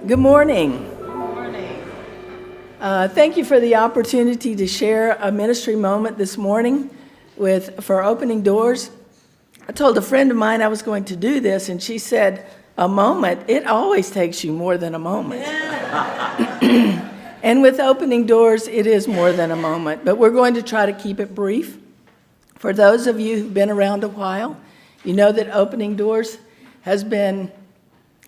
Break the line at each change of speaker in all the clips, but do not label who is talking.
Good morning. Thank you for the opportunity to share a ministry moment this morning for Opening Doors. I told a friend of mine I was going to do this, and she said, a moment? It always takes you more than a moment. And with Opening Doors, it is more than a moment, but we're going to try to keep it brief. For those of you who've been around a while, you know that Opening Doors has been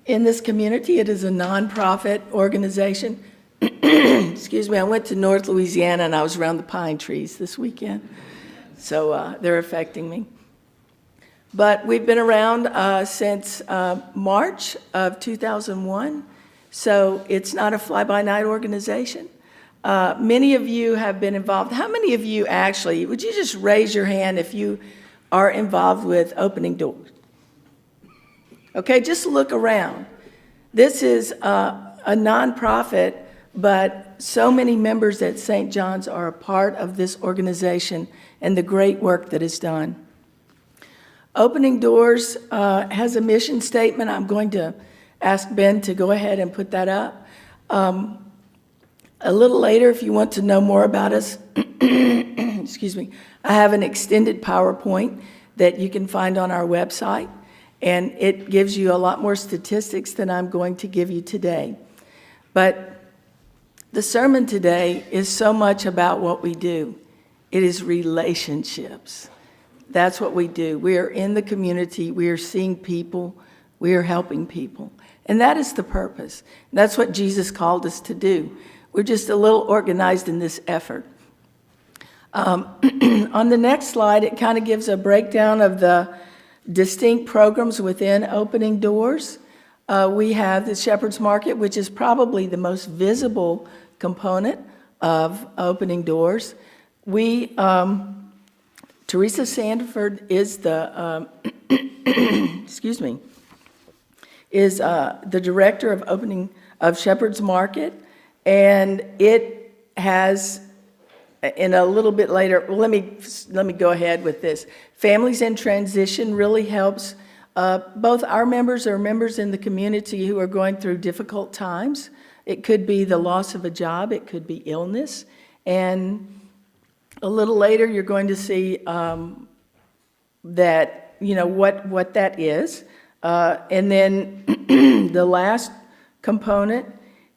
in this community. It is a nonprofit organization. Excuse me, I went to North Louisiana and I was around the pine trees this weekend, so they're affecting me. But we've been around since March of 2001, so it's not a fly-by-night organization. Many of you have been involved. How many of you actually, would you just raise your hand if you are involved with Opening Doors? Okay, just look around. This is a nonprofit, but so many members at St. John's are a part of this organization and the great work that is done. Opening Doors has a mission statement. I'm going to ask Ben to go ahead and put that up. A little later, if you want to know more about us, excuse me, I have an extended PowerPoint that you can find on our website, and it gives you a lot more statistics than I'm going to give you today. But the sermon today is so much about what we do. It is relationships. That's what we do. We are in the community. We are seeing people. We are helping people. And that is the purpose. That's what Jesus called us to do. We're just a little organized in this effort. On the next slide, it kind of gives a breakdown of the distinct programs within Opening Doors. We have the Shepherd's Market, which is probably the most visible component of Opening Doors. Teresa Sandford is the, excuse me, is the director of Shepherd's Market, and it has, in a little bit later, well, let me go ahead with this. Families in Transition really helps both our members or members in the community who are going through difficult times. It could be the loss of a job, it could be illness, and a little later you're going to see that, you know, what that is. And then the last component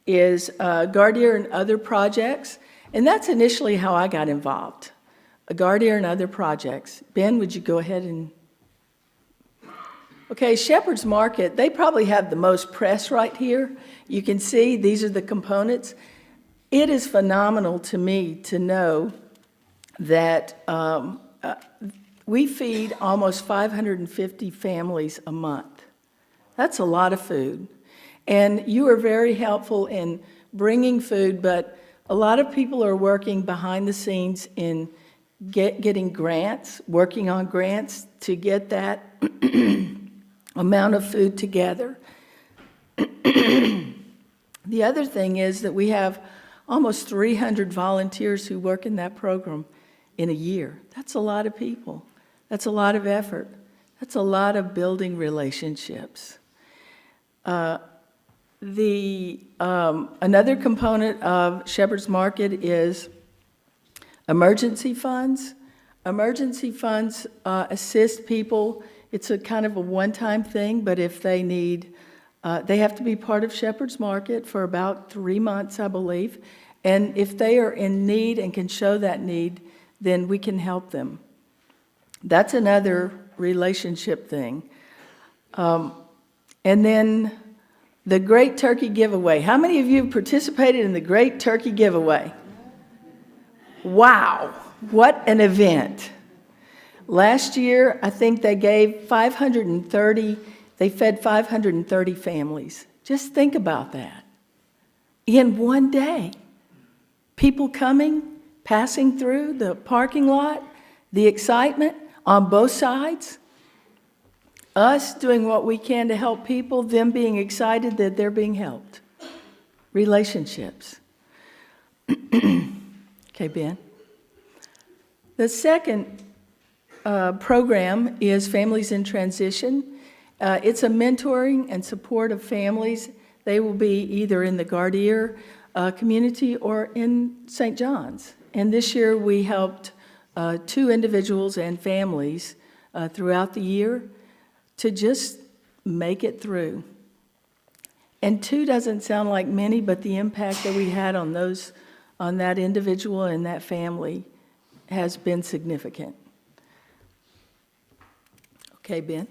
is Guardier and other projects. And that's initially how I got involved, Guardier and other projects. Ben, would you go ahead and... Okay, Shepherd's Market, they probably have the most press right here. You can see these are the components. It is phenomenal to me to know that we feed almost 550 families a month. That's a lot of food. And you are very helpful in bringing food, but a lot of people are working behind the scenes in getting grants, working on grants to get that amount of food together. The other thing is that we have almost 300 volunteers who work in that program in a year. That's a lot of people. That's a lot of effort. That's a lot of building relationships. Another component of Shepherd's Market is emergency funds. Emergency funds assist people. It's a kind of a one-time thing, but if they need, they have to be part of Shepherd's Market for about 3 months, I believe. And if they are in need and can show that need, then we can help them. That's another relationship thing. And then the Great Turkey Giveaway. How many of you participated in the Great Turkey Giveaway? Wow, what an event. Last year, I think they gave they fed 530 families. Just think about that. In one day, people coming, passing through the parking lot, the excitement on both sides, us doing what we can to help people, them being excited that they're being helped. Relationships. Okay, Ben. The second program is Families in Transition. It's a mentoring and support of families they will be either in the Gardier community or in St. John's. And this year we helped 2 individuals and families throughout the year to just make it through. And 2 doesn't sound like many, but the impact that we had on that individual and that family has been significant. Okay, Ben.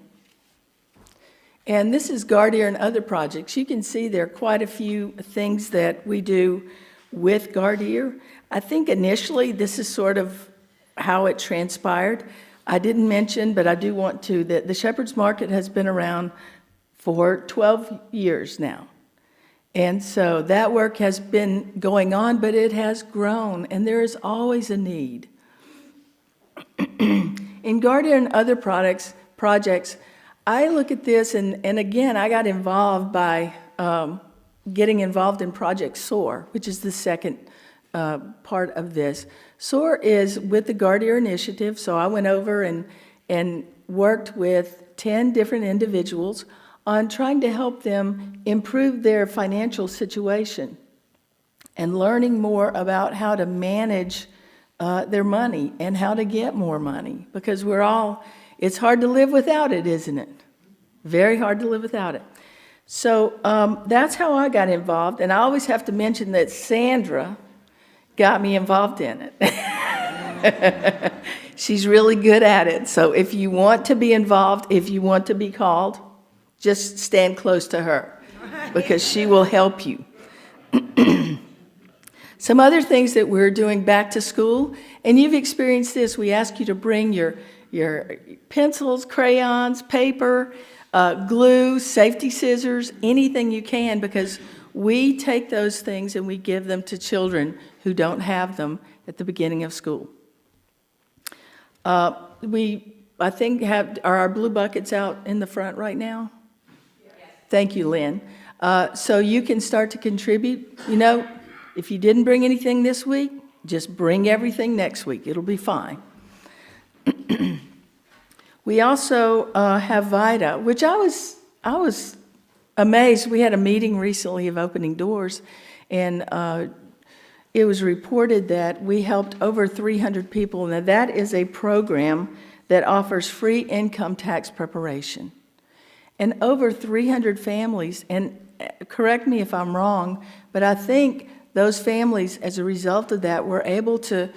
And this is Gardier and other projects. You can see there are quite a few things that we do with Gardier. I think initially this is sort of how it transpired. I didn't mention, but I do want to, that the Shepherd's Market has been around for 12 years now. And so that work has been going on, but it has grown, and there is always a need. In Gardier and other projects, I look at this, and again, I got involved by getting involved in Project SOAR, which is the second part of this. SOAR is with the Gardier Initiative, so I went over and worked with 10 different individuals on trying to help them improve their financial situation and learning more about how to manage their money and how to get more money, because it's hard to live without it, isn't it? Very hard to live without it. So that's how I got involved, and I always have to mention that Sandra got me involved in it. She's really good at it, so if you want to be involved, if you want to be called, just stand close to her, because she will help you. Some other things that we're doing back to school, and you've experienced this, we ask you to bring your pencils, crayons, paper, glue, safety scissors, anything you can, because we take those things and we give them to children who don't have them at the beginning of school. I think, are our blue buckets out in the front right now? Yes. Thank you, Lynn. So you can start to contribute. You know, if you didn't bring anything this week, just bring everything next week. It'll be fine. We also have VITA, which I was amazed. We had a meeting recently of Opening Doors, and it was reported that we helped over 300 people. Now, that is a program that offers free income tax preparation. And over 300 families, and correct me if I'm wrong, but I think those families, as a result of that, were able to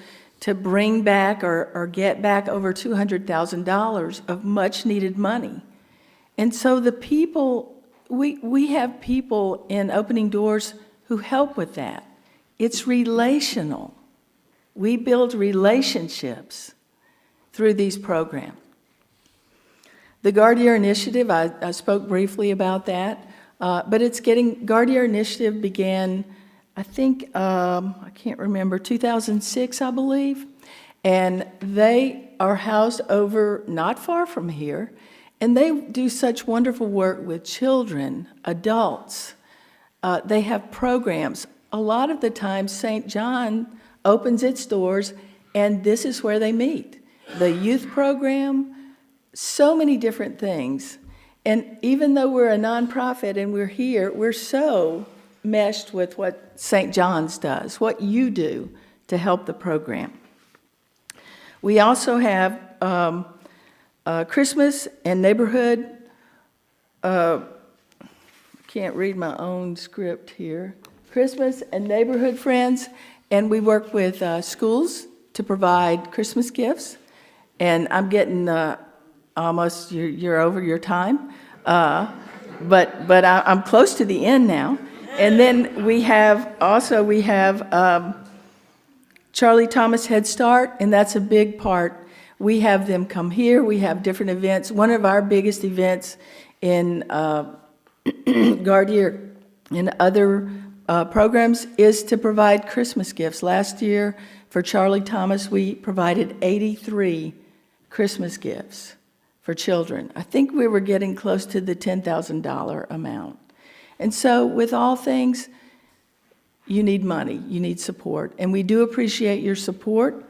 bring back or get back over $200,000 of much-needed money. And so the people, we have people in Opening Doors who help with that. It's relational. We build relationships through these programs. The Gardier Initiative, I spoke briefly about that, but Gardier Initiative began, I think, I can't remember, 2006, I believe, and they are housed over not far from here, and they do such wonderful work with children, adults. They have programs. A lot of the time, St. John opens its doors, and this is where they meet. The youth program, so many different things. And even though we're a nonprofit and we're here, we're so meshed with what St. John's does, what you do to help the program. We also have Christmas and neighborhood, can't read my own script here, Christmas and neighborhood friends, and we work with schools to provide Christmas gifts, and I'm getting almost, you're over your time, but I'm close to the end now. And then we have Charlie Thomas Head Start, and that's a big part. We have them come here. We have different events. One of our biggest events in Gardier and other programs is to provide Christmas gifts. Last year for Charlie Thomas, we provided 83 Christmas gifts for children. I think we were getting close to the $10,000 amount. And so with all things, you need money, you need support, and we do appreciate your support.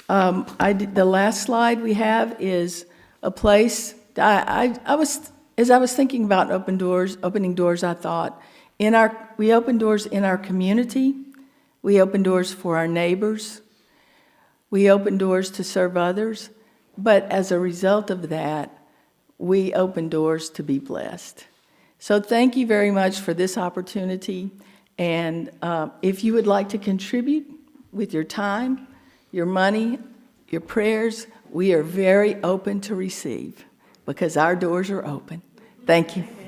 The last slide we have is a place, as I was thinking about opening doors, I thought, We open doors in our community. We open doors for our neighbors. We open doors to serve others. But as a result of that, we open doors to be blessed. So thank you very much for this opportunity. And if you would like to contribute with your time, your money, your prayers, we are very open to receive because our doors are open. Thank you.